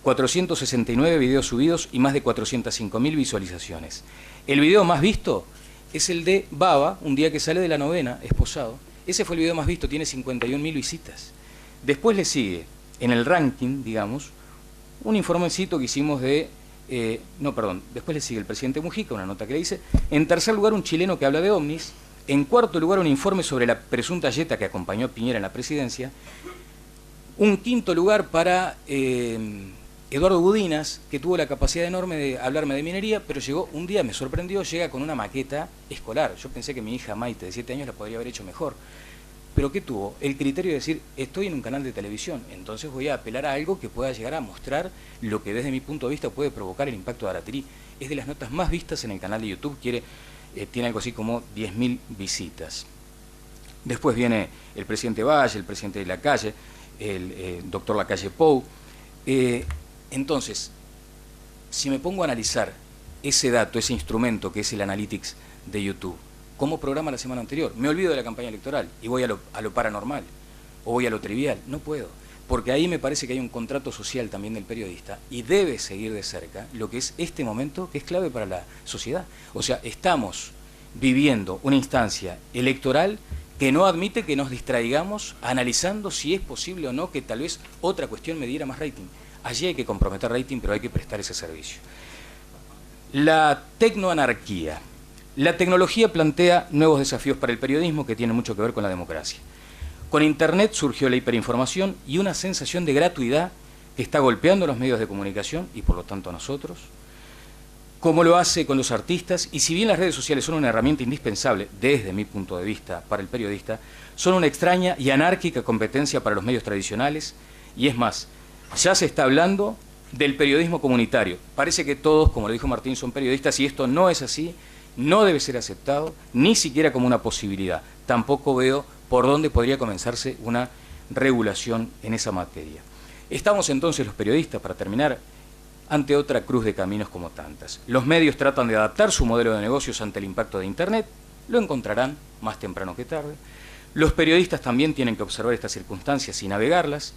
469 videos subidos y más de 405.000 visualizaciones. El video más visto es el de Baba, un día que sale de la novena, esposado. Ese fue el video más visto, tiene 51.000 visitas. Después le sigue, en el ranking, digamos, un informecito que hicimos de... después le sigue el presidente Mujica, una nota que le hice. En tercer lugar, un chileno que habla de ovnis. En cuarto lugar, un informe sobre la presunta yeta que acompañó a Piñera en la presidencia. Un quinto lugar para Eduardo Budinas, que tuvo la capacidad enorme de hablarme de minería, pero llegó un día, me sorprendió, llega con una maqueta escolar. Yo pensé que mi hija Maite, de 7 años, la podría haber hecho mejor. Pero ¿qué tuvo? El criterio de decir, estoy en un canal de televisión, entonces voy a apelar a algo que pueda llegar a mostrar lo que desde mi punto de vista puede provocar el impacto de Aratiri. Es de las notas más vistas en el canal de YouTube, tiene algo así como 10.000 visitas. Después viene el presidente Valle, el presidente de Lacalle, el doctor Lacalle Pou. Entonces, si me pongo a analizar ese dato, ese instrumento que es el Analytics de YouTube, ¿cómo programa la semana anterior? Me olvido de la campaña electoral y voy a lo paranormal o voy a lo trivial. No puedo, porque ahí me parece que hay un contrato social también del periodista y debe seguir de cerca lo que es este momento que es clave para la sociedad. O sea, estamos viviendo una instancia electoral que no admite que nos distraigamos analizando si es posible o no que tal vez otra cuestión me diera más rating. Allí hay que comprometer rating, pero hay que prestar ese servicio. La tecnoanarquía. La tecnología plantea nuevos desafíos para el periodismo que tienen mucho que ver con la democracia. Con Internet surgió la hiperinformación y una sensación de gratuidad que está golpeando a los medios de comunicación y por lo tanto a nosotros, como lo hace con los artistas, y si bien las redes sociales son una herramienta indispensable, desde mi punto de vista, para el periodista, son una extraña y anárquica competencia para los medios tradicionales, y es más, ya se está hablando del periodismo comunitario. Parece que todos, como lo dijo Martín, son periodistas, y esto no es así, no debe ser aceptado, ni siquiera como una posibilidad. Tampoco veo por dónde podría comenzarse una regulación en esa materia. Estamos entonces los periodistas, para terminar, ante otra cruz de caminos como tantas. Los medios tratan de adaptar su modelo de negocios ante el impacto de Internet, lo encontrarán más temprano que tarde. Los periodistas también tienen que observar estas circunstancias y navegarlas,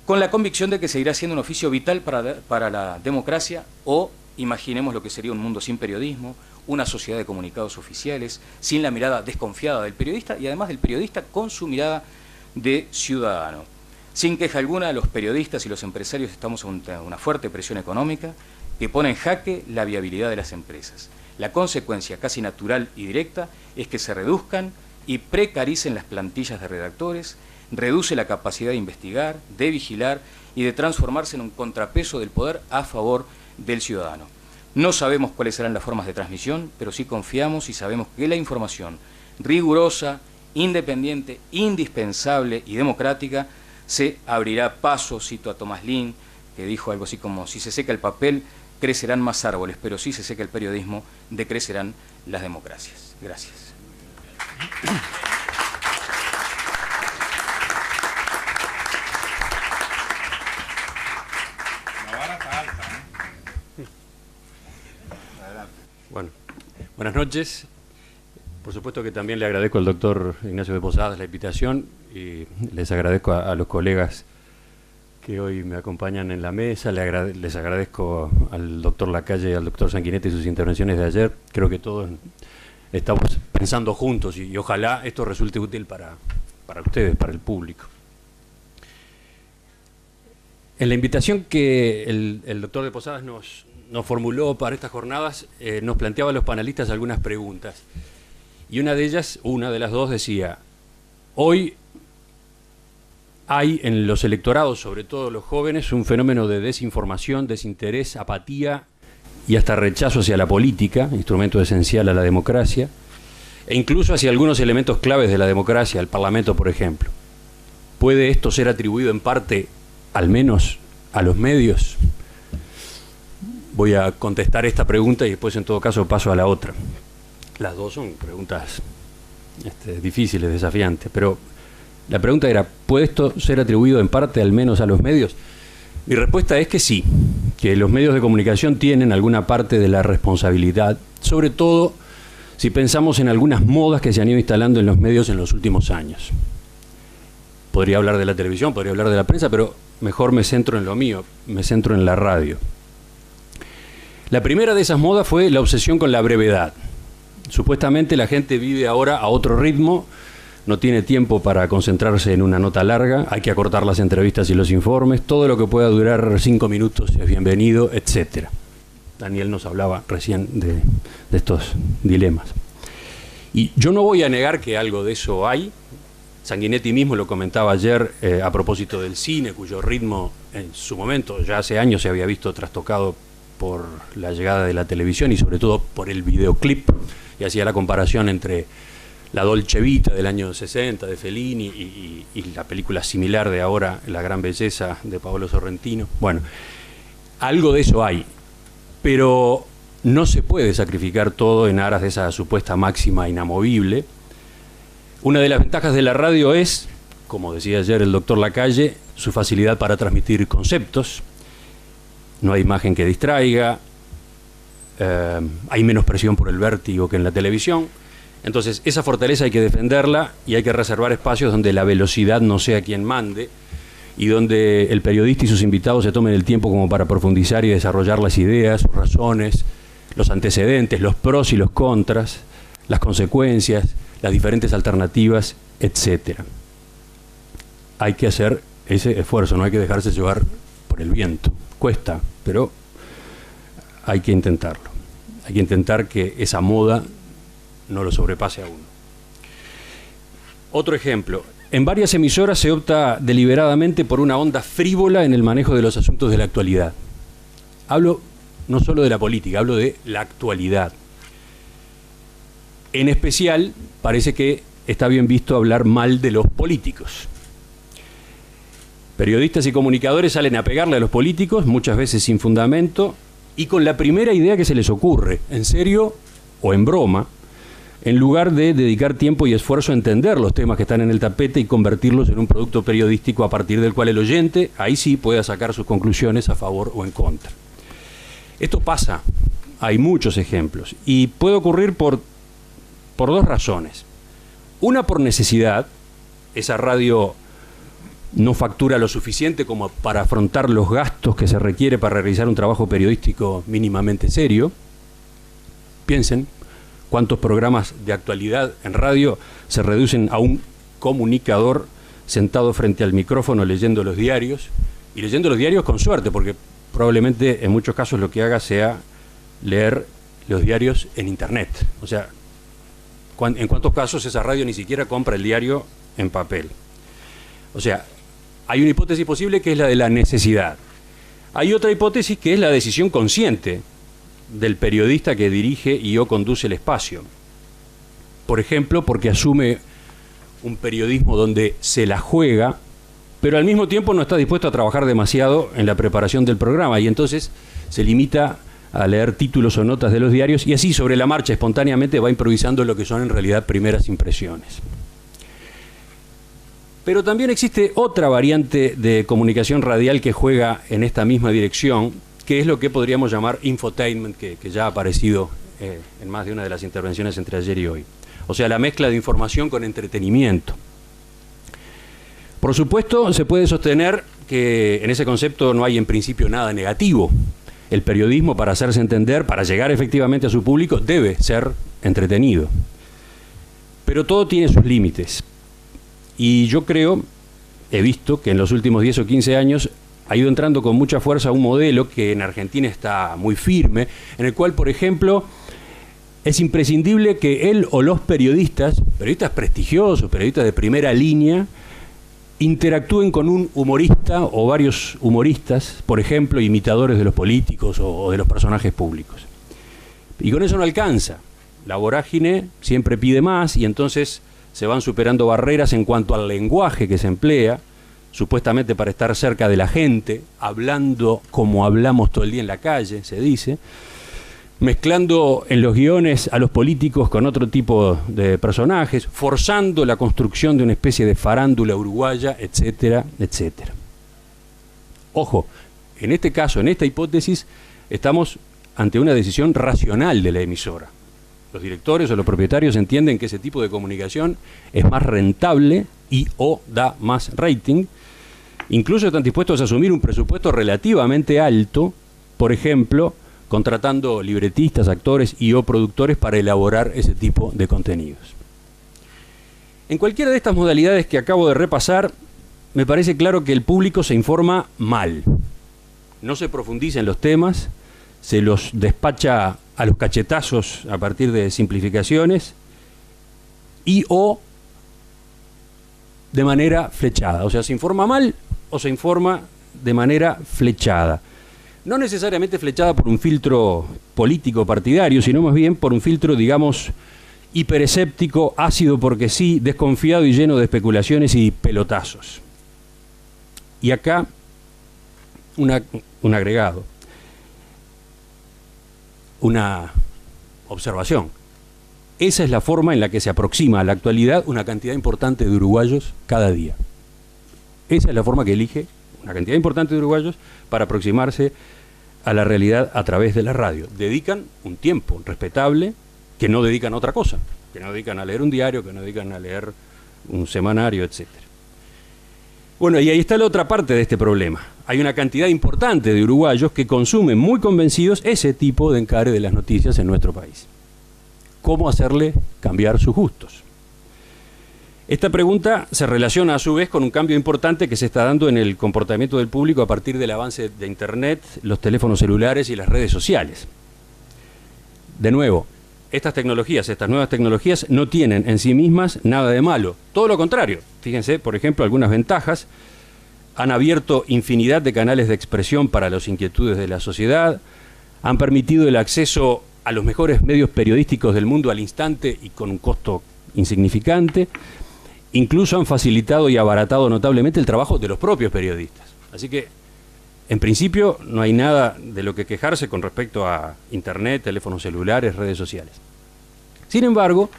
con la convicción de que seguirá siendo un oficio vital para la democracia, o imaginemos lo que sería un mundo sin periodismo, una sociedad de comunicados oficiales, sin la mirada desconfiada del periodista y además del periodista con su mirada de ciudadano. Sin queja alguna, los periodistas y los empresarios estamos ante una fuerte presión económica que pone en jaque la viabilidad de las empresas. La consecuencia casi natural y directa es que se reduzcan y precaricen las plantillas de redactores, reduce la capacidad de investigar, de vigilar y de transformarse en un contrapeso del poder a favor del ciudadano. No sabemos cuáles serán las formas de transmisión, pero sí confiamos y sabemos que la información rigurosa, independiente, indispensable y democrática se abrirá paso. Cito a Thomas Lin, que dijo algo así como: si se seca el papel, crecerán más árboles, pero si se seca el periodismo, decrecerán las democracias. Gracias. La vara está alta, ¿eh? Adelante. Bueno, buenas noches. Por supuesto que también le agradezco al doctor Ignacio de Posadas la invitación y les agradezco a los colegas que hoy me acompañan en la mesa. Les agradezco al doctor Lacalle y al doctor Sanguinetti sus intervenciones de ayer. Creo que todos estamos pensando juntos y ojalá esto resulte útil para ustedes, para el público. En la invitación que el doctor de Posadas nos formuló para estas jornadas, nos planteaba a los panelistas algunas preguntas. Y una de ellas, una de las dos, decía: hoy hay en los electorados, sobre todo los jóvenes, un fenómeno de desinformación, desinterés, apatía y hasta rechazo hacia la política, instrumento esencial a la democracia, e incluso hacia algunos elementos claves de la democracia, el Parlamento, por ejemplo. ¿Puede esto ser atribuido en parte, al menos, a los medios? Voy a contestar esta pregunta y después, en todo caso, paso a la otra. Las dos son preguntas difíciles, desafiantes, pero la pregunta era: ¿puede esto ser atribuido en parte al menos a los medios? Mi respuesta es que sí, que los medios de comunicación tienen alguna parte de la responsabilidad, sobre todo si pensamos en algunas modas que se han ido instalando en los medios en los últimos años. Podría hablar de la televisión, podría hablar de la prensa, pero mejor me centro en lo mío, me centro en la radio. La primera de esas modas fue la obsesión con la brevedad. Supuestamente la gente vive ahora a otro ritmo, no tiene tiempo para concentrarse en una nota larga, hay que acortar las entrevistas y los informes, todo lo que pueda durar 5 minutos es bienvenido, etc. Daniel nos hablaba recién de estos dilemas. Y yo no voy a negar que algo de eso hay. Sanguinetti mismo lo comentaba ayer a propósito del cine, cuyo ritmo en su momento, ya hace años, se había visto trastocado por la llegada de la televisión y sobre todo por el videoclip, y hacía la comparación entre la Dolce Vita del año 60 de Fellini y la película similar de ahora, La Gran Belleza de Paolo Sorrentino. Bueno, algo de eso hay, pero no se puede sacrificar todo en aras de esa supuesta máxima inamovible. Una de las ventajas de la radio es, como decía ayer el doctor Lacalle, su facilidad para transmitir conceptos. no hay imagen que distraiga, hay menos presión por el vértigo que en la televisión. Entonces, esa fortaleza hay que defenderla y hay que reservar espacios donde la velocidad no sea quien mande y donde el periodista y sus invitados se tomen el tiempo como para profundizar y desarrollar las ideas, sus razones, los antecedentes, los pros y los contras, las consecuencias, las diferentes alternativas, etc. Hay que hacer ese esfuerzo, no hay que dejarse llevar por el viento. Cuesta, pero hay que intentarlo. Hay que intentar que esa moda no lo sobrepase a uno. Otro ejemplo. En varias emisoras se opta deliberadamente por una onda frívola en el manejo de los asuntos de la actualidad. Hablo no solo de la política, hablo de la actualidad. En especial, parece que está bien visto hablar mal de los políticos. Periodistas y comunicadores salen a pegarle a los políticos, muchas veces sin fundamento, y con la primera idea que se les ocurre, en serio o en broma, en lugar de dedicar tiempo y esfuerzo a entender los temas que están en el tapete y convertirlos en un producto periodístico a partir del cual el oyente, ahí sí, pueda sacar sus conclusiones a favor o en contra. Esto pasa, hay muchos ejemplos, y puede ocurrir por dos razones. Una, por necesidad. Esa radio no factura lo suficiente como para afrontar los gastos que se requiere para realizar un trabajo periodístico mínimamente serio. Piensen cuántos programas de actualidad en radio se reducen a un comunicador sentado frente al micrófono leyendo los diarios, y leyendo los diarios con suerte, porque probablemente en muchos casos lo que haga sea leer los diarios en internet. O sea, en cuántos casos esa radio ni siquiera compra el diario en papel. O sea, hay una hipótesis posible que es la de la necesidad. Hay otra hipótesis que es la decisión consciente del periodista que dirige y o conduce el espacio. Por ejemplo, porque asume un periodismo donde se la juega, pero al mismo tiempo no está dispuesto a trabajar demasiado en la preparación del programa, y entonces se limita a leer títulos o notas de los diarios y así sobre la marcha espontáneamente va improvisando lo que son en realidad primeras impresiones. Pero también existe otra variante de comunicación radial que juega en esta misma dirección, que es lo que podríamos llamar infotainment, que ya ha aparecido en más de una de las intervenciones entre ayer y hoy. O sea, la mezcla de información con entretenimiento. Por supuesto, se puede sostener que en ese concepto no hay en principio nada negativo. El periodismo, para hacerse entender, para llegar efectivamente a su público, debe ser entretenido. Pero todo tiene sus límites. Y yo creo, he visto que en los últimos 10 o 15 años ha ido entrando con mucha fuerza un modelo que en Argentina está muy firme, en el cual, por ejemplo, es imprescindible que él o los periodistas prestigiosos, periodistas de primera línea, interactúen con un humorista o varios humoristas, por ejemplo, imitadores de los políticos o de los personajes públicos. Y con eso no alcanza. La vorágine siempre pide más y entonces se van superando barreras en cuanto al lenguaje que se emplea, supuestamente para estar cerca de la gente, hablando como hablamos todo el día en la calle, se dice, mezclando en los guiones a los políticos con otro tipo de personajes, forzando la construcción de una especie de farándula uruguaya, etcétera, etcétera. Ojo, en este caso, en esta hipótesis, estamos ante una decisión racional de la emisora. Los directores o los propietarios entienden que ese tipo de comunicación es más rentable y o da más rating. Incluso están dispuestos a asumir un presupuesto relativamente alto, por ejemplo, contratando libretistas, actores y o productores para elaborar ese tipo de contenidos. En cualquiera de estas modalidades que acabo de repasar, me parece claro que el público se informa mal. No se profundiza en los temas, se los despacha a los cachetazos a partir de simplificaciones y o de manera flechada. O sea, se informa mal o se informa de manera flechada. No necesariamente flechada por un filtro político partidario, sino más bien por un filtro, digamos, hiperescéptico, ácido porque sí, desconfiado y lleno de especulaciones y pelotazos. Y acá un agregado, una observación. Esa es la forma en la que se aproxima a la actualidad una cantidad importante de uruguayos cada día. Esa es la forma que elige una cantidad importante de uruguayos para aproximarse a la realidad a través de la radio. Dedican un tiempo respetable que no dedican a otra cosa, que no dedican a leer un diario, que no dedican a leer un semanario, etc. Bueno, y ahí está la otra parte de este problema. Hay una cantidad importante de uruguayos que consumen muy convencidos ese tipo de encare de las noticias en nuestro país. ¿Cómo hacerle cambiar sus gustos? Esta pregunta se relaciona a su vez con un cambio importante que se está dando en el comportamiento del público a partir del avance de Internet, los teléfonos celulares y las redes sociales. De nuevo, estas nuevas tecnologías no tienen en sí mismas nada de malo. Todo lo contrario. Fíjense, por ejemplo, algunas ventajas. Han abierto infinidad de canales de expresión para las inquietudes de la sociedad, han permitido el acceso a los mejores medios periodísticos del mundo al instante y con un costo insignificante. Incluso han facilitado y abaratado notablemente el trabajo de los propios periodistas. Así que, en principio, no hay nada de lo que quejarse con respecto a Internet, teléfonos celulares, redes sociales. Sin embargo,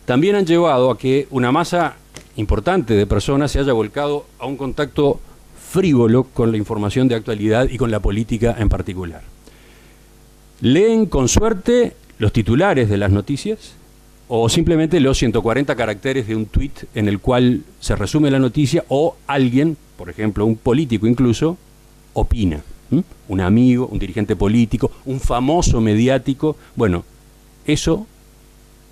también han llevado a que una masa importante de personas se haya volcado a un contacto frívolo con la información de actualidad y con la política en particular. Leen con suerte los titulares de las noticias o simplemente los 140 caracteres de un tuit en el cual se resume la noticia, o alguien, por ejemplo, un político incluso, opina. Un amigo, un dirigente político, un famoso mediático. Bueno, eso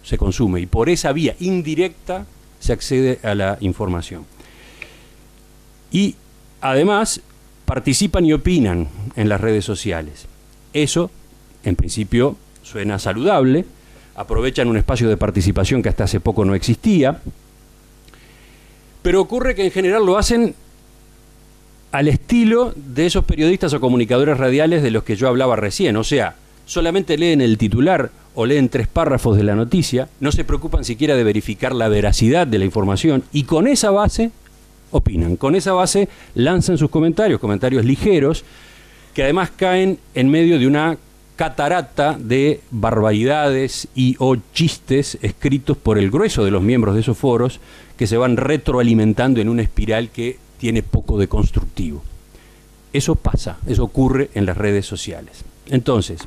se consume y por esa vía indirecta se accede a la información. Y además participan y opinan en las redes sociales. Eso, en principio, suena saludable. Aprovechan un espacio de participación que hasta hace poco no existía. Pero ocurre que en general lo hacen al estilo de esos periodistas o comunicadores radiales de los que yo hablaba recién. O sea, solamente leen el titular o leen 3 párrafos de la noticia, no se preocupan siquiera de verificar la veracidad de la información y con esa base opinan. Con esa base lanzan sus comentarios ligeros, que además caen en medio de una catarata de barbaridades y o chistes escritos por el grueso de los miembros de esos foros, que se van retroalimentando en una espiral que tiene poco de constructivo. Eso pasa, eso ocurre en las redes sociales. Entonces,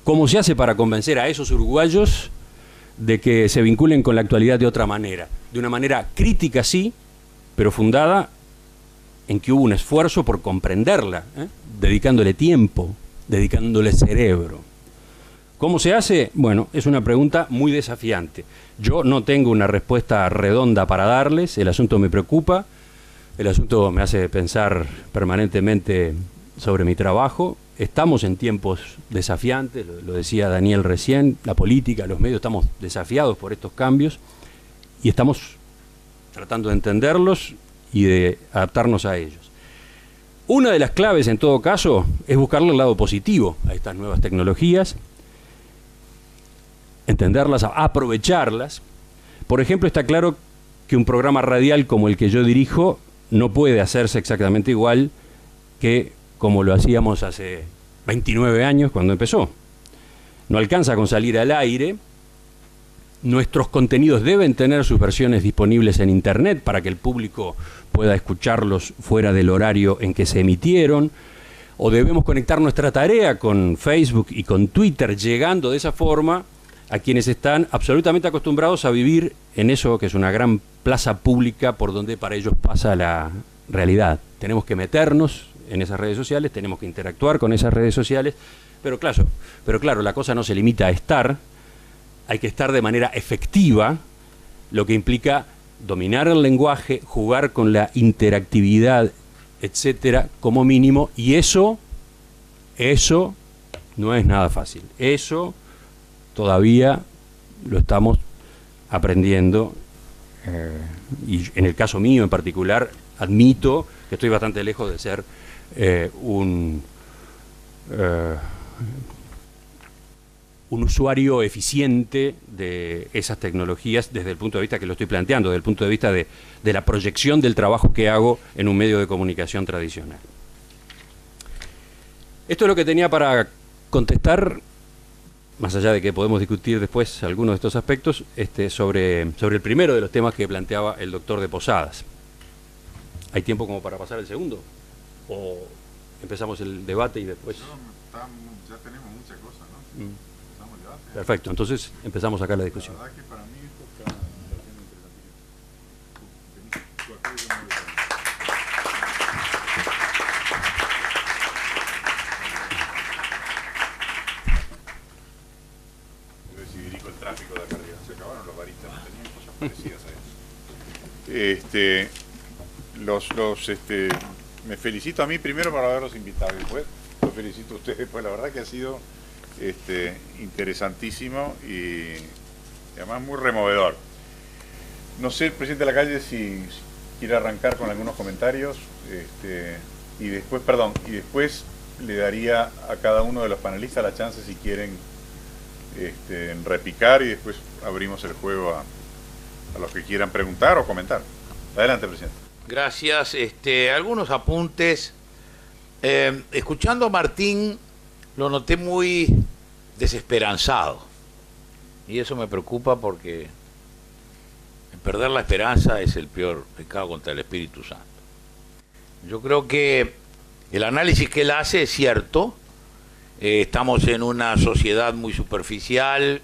¿cómo se hace para convencer a esos uruguayos de que se vinculen con la actualidad de otra manera? De una manera crítica, sí, pero fundada en que hubo un esfuerzo por comprenderla, dedicándole tiempo, dedicándole cerebro. ¿Cómo se hace? Bueno, es una pregunta muy desafiante. Yo no tengo una respuesta redonda para darles, el asunto me preocupa, el asunto me hace pensar permanentemente sobre mi trabajo. Estamos en tiempos desafiantes, lo decía Daniel recién, la política, los medios, estamos desafiados por estos cambios y estamos tratando de entenderlos y de adaptarnos a ellos. Una de las claves, en todo caso, es buscarle el lado positivo a estas nuevas tecnologías, entenderlas, aprovecharlas. Por ejemplo, está claro que un programa radial como el que yo dirijo no puede hacerse exactamente igual que como lo hacíamos hace 29 años cuando empezó. No alcanza con salir al aire. Nuestros contenidos deben tener sus versiones disponibles en Internet para que el público pueda escucharlos fuera del horario en que se emitieron. O debemos conectar nuestra tarea con Facebook y con Twitter, llegando de esa forma a quienes están absolutamente acostumbrados a vivir en eso que es una gran plaza pública por donde para ellos pasa la realidad. Tenemos que meternos en esas redes sociales, tenemos que interactuar con esas redes sociales, pero claro, la cosa no se limita a estar, hay que estar de manera efectiva, lo que implica dominar el lenguaje, jugar con la interactividad, etcétera, como mínimo, y eso no es nada fácil. Eso todavía lo estamos aprendiendo, y en el caso mío en particular, admito que estoy bastante lejos de ser un usuario eficiente de esas tecnologías desde el punto de vista que lo estoy planteando, desde el punto de vista de la proyección del trabajo que hago en un medio de comunicación tradicional. Esto es lo que tenía para contestar, más allá de que podemos discutir después algunos de estos aspectos, sobre el primero de los temas que planteaba el doctor de Posadas. ¿Hay tiempo como para pasar al segundo? ¿O empezamos el debate y después... Ya tenemos muchas cosas, ¿no? Empezamos el debate. Perfecto, entonces empezamos acá la discusión. La verdad que para mí esto está interesantísimo. Si dirijo el tráfico de acá arriba, se acabaron los baristas, no tenían cosas parecidas a eso. Me felicito a mí primero por haberlos invitado y después los felicito a ustedes, pues la verdad que ha sido interesantísimo y además muy removedor. No sé, el presidente de la calle, si quiere arrancar con algunos comentarios y después le daría a cada uno de los panelistas la chance si quieren repicar y después abrimos el juego a los que quieran preguntar o comentar. Adelante, presidente. Gracias. Algunos apuntes. Escuchando a Martín, lo noté muy desesperanzado. Y eso me preocupa porque perder la esperanza es el peor pecado contra el Espíritu Santo. Yo creo que el análisis que él hace es cierto. Estamos en una sociedad muy superficial.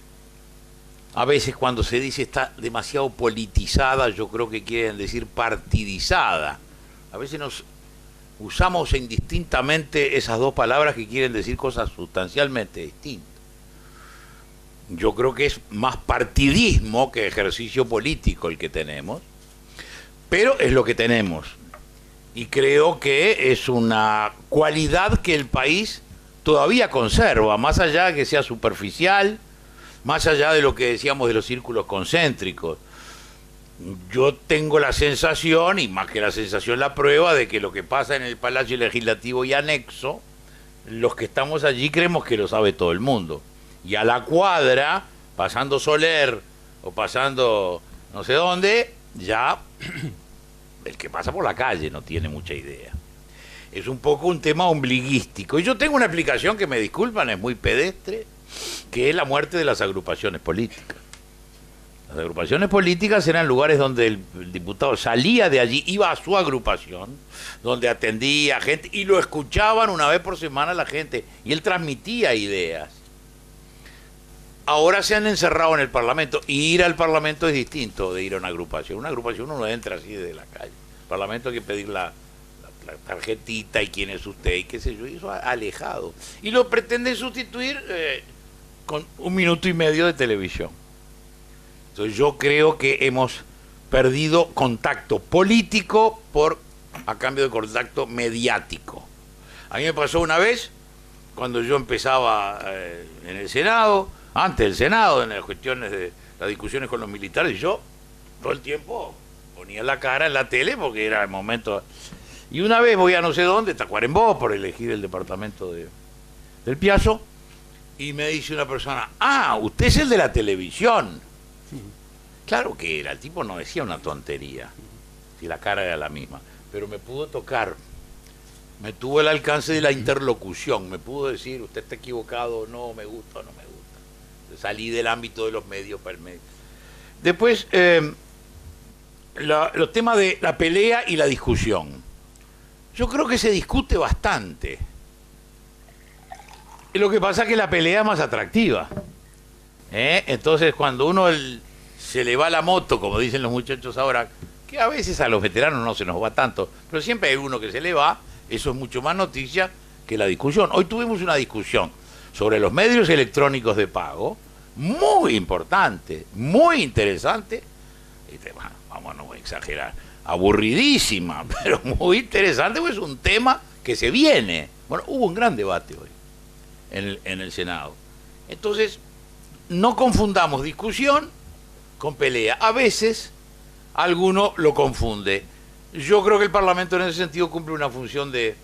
A veces cuando se dice está demasiado politizada, yo creo que quieren decir partidizada. A veces nos usamos indistintamente esas dos palabras que quieren decir cosas sustancialmente distintas. Yo creo que es más partidismo que ejercicio político el que tenemos, pero es lo que tenemos. Y creo que es una cualidad que el país todavía conserva, más allá de que sea superficial, más allá de lo que decíamos de los círculos concéntricos. Yo tengo la sensación, y más que la sensación, la prueba, de que lo que pasa en el Palacio Legislativo y anexo, los que estamos allí creemos que lo sabe todo el mundo. Y a la cuadra, pasando Soler o pasando no sé dónde, ya el que pasa por la calle no tiene mucha idea. Es un poco un tema ombliguístico. Y yo tengo una explicación que, me disculpan, es muy pedestre, que es la muerte de las agrupaciones políticas. Las agrupaciones políticas eran lugares donde el diputado salía de allí, iba a su agrupación, donde atendía a gente y lo escuchaban una vez por semana la gente, y él transmitía ideas. Ahora se han encerrado en el Parlamento, y ir al Parlamento es distinto de ir a una agrupación. Una agrupación uno no entra así desde la calle. El Parlamento hay que pedir la tarjetita y quién es usted y qué sé yo, y eso alejado. Y lo pretenden sustituir con 1 minuto y medio de televisión. Entonces yo creo que hemos perdido contacto político a cambio de contacto mediático. A mí me pasó una vez, cuando yo empezaba en el Senado, antes del Senado, en las cuestiones de las discusiones con los militares, yo todo el tiempo ponía la cara en la tele porque era el momento. Y una vez voy a no sé dónde, Tacuarembó, por elegir el departamento del Piazzo, y me dice una persona, usted es el de la televisión. Claro que era, el tipo no decía una tontería, si la cara era la misma, pero me pudo tocar, me tuvo el alcance de la interlocución, me pudo decir, usted está equivocado, no me gusta o no me gusta. Salí del ámbito de los medios para el medio. Después, los temas de la pelea y la discusión. Yo creo que se discute bastante. Y lo que pasa es que la pelea es más atractiva. Entonces, cuando uno se le va la moto, como dicen los muchachos ahora, que a veces a los veteranos no se nos va tanto, pero siempre hay uno que se le va, eso es mucho más noticia que la discusión. Hoy tuvimos una discusión sobre los medios electrónicos de pago, muy importante, muy interesante, vamos, no voy a exagerar, aburridísima, pero muy interesante, porque es un tema que se viene. Bueno, hubo un gran debate hoy en el Senado. Entonces, no confundamos discusión con pelea. A veces, alguno lo confunde. Yo creo que el Parlamento en ese sentido cumple una función de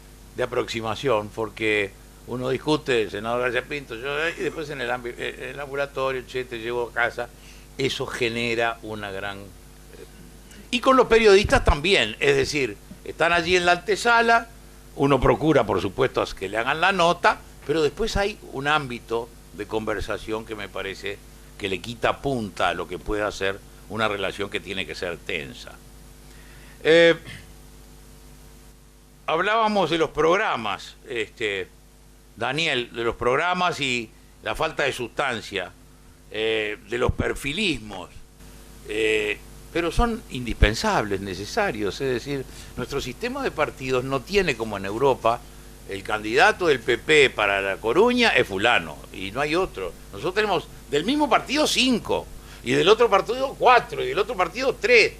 aproximación, porque uno discute, el senador García Pinto, y después en el ambulatorio, te llevo a casa. Eso genera una gran... Y con los periodistas también, es decir, están allí en la antesala, uno procura, por supuesto, que le hagan la nota, pero después hay un ámbito de conversación que me parece que le quita punta a lo que puede hacer una relación que tiene que ser tensa. hablábamos de los programas, Daniel, de los programas y la falta de sustancia, de los perfilismos, pero son indispensables, necesarios. Es decir, nuestro sistema de partidos no tiene, como en Europa, el candidato del PP para La Coruña es fulano y no hay otro. Nosotros tenemos del mismo partido 5 y del otro partido 4 y del otro partido 3.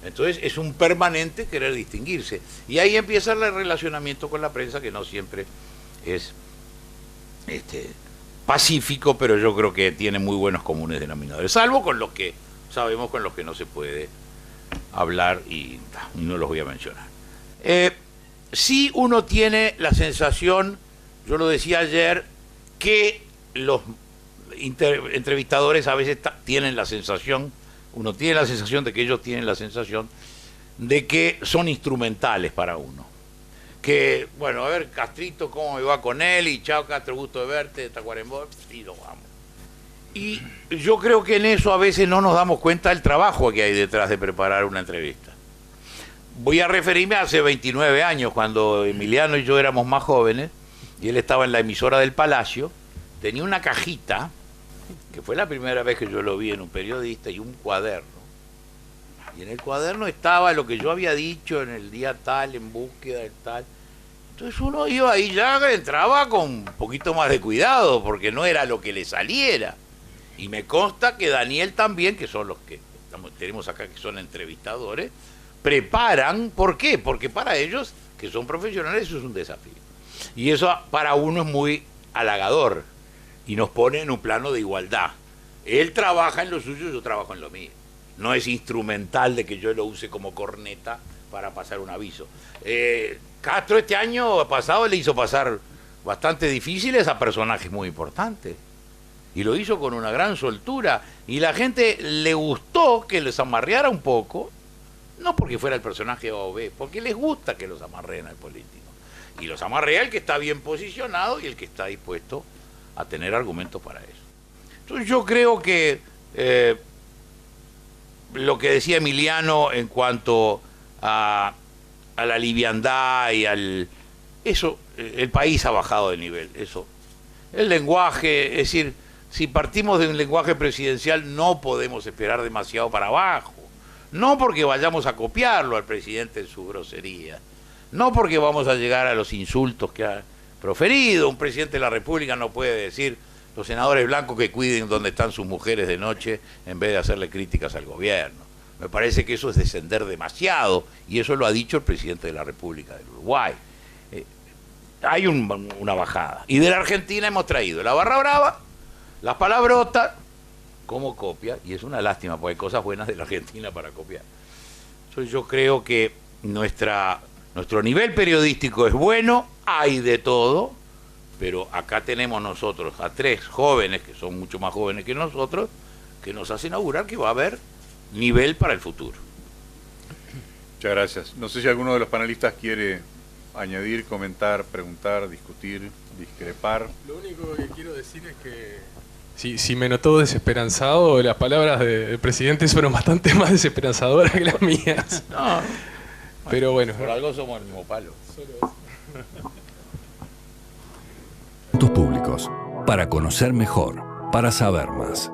Entonces es un permanente querer distinguirse. Y ahí empieza el relacionamiento con la prensa, que no siempre es pacífico, pero yo creo que tiene muy buenos comunes denominadores, salvo con los que sabemos con los que no se puede hablar y no los voy a mencionar. Sí, uno tiene la sensación, yo lo decía ayer, que los entrevistadores a veces tienen la sensación, uno tiene la sensación de que ellos tienen la sensación de que son instrumentales para uno. Que, bueno, a ver, Castrito, ¿cómo me va con él? Y chao, Castro, gusto de verte, Tacuarembó, y nos vamos. Y yo creo que en eso a veces no nos damos cuenta del trabajo que hay detrás de preparar una entrevista. Voy a referirme a hace 29 años, cuando Emiliano y yo éramos más jóvenes, y él estaba en la emisora del Palacio, tenía una cajita, que fue la primera vez que yo lo vi en un periodista, y un cuaderno. Y en el cuaderno estaba lo que yo había dicho en el día tal, en búsqueda de tal. Entonces uno iba ahí, ya entraba con un poquito más de cuidado, porque no era lo que le saliera. Y me consta que Daniel también, que son los que tenemos acá, que son entrevistadores, preparan. ¿Por qué? Porque para ellos, que son profesionales, eso es un desafío. Y eso para uno es muy halagador y nos pone en un plano de igualdad. Él trabaja en lo suyo, yo trabajo en lo mío. No es instrumental de que yo lo use como corneta para pasar un aviso. Castro este año pasado le hizo pasar bastante difíciles a personajes muy importantes. Y lo hizo con una gran soltura. Y la gente le gustó que les amarreara un poco. No porque fuera el personaje A o B, porque les gusta que los amarreen al político. Y los amarrea el que está bien posicionado y el que está dispuesto a tener argumentos para eso. Entonces yo creo que lo que decía Emiliano en cuanto a la liviandad y eso, el país ha bajado de nivel. Eso. El lenguaje, es decir, si partimos de un lenguaje presidencial no podemos esperar demasiado para abajo. No porque vayamos a copiarlo al presidente en su grosería, no porque vamos a llegar a los insultos que ha proferido. Un presidente de la República no puede decir, los senadores blancos que cuiden donde están sus mujeres de noche en vez de hacerle críticas al gobierno. Me parece que eso es descender demasiado, y eso lo ha dicho el presidente de la República del Uruguay. Hay una bajada. Y de la Argentina hemos traído la barra brava, las palabrotas, como copia, y es una lástima, porque hay cosas buenas de la Argentina para copiar. Entonces yo creo que nuestro nivel periodístico es bueno, hay de todo, pero acá tenemos nosotros a 3 jóvenes, que son mucho más jóvenes que nosotros, que nos hacen augurar que va a haber nivel para el futuro. Muchas gracias. No sé si alguno de los panelistas quiere añadir, comentar, preguntar, discutir, discrepar. Lo único que quiero decir es que si me notó desesperanzado, las palabras del presidente fueron bastante más desesperanzadoras que las mías. No, pero bueno. Por algo somos el mismo palo. Públicos, para conocer mejor, para saber más.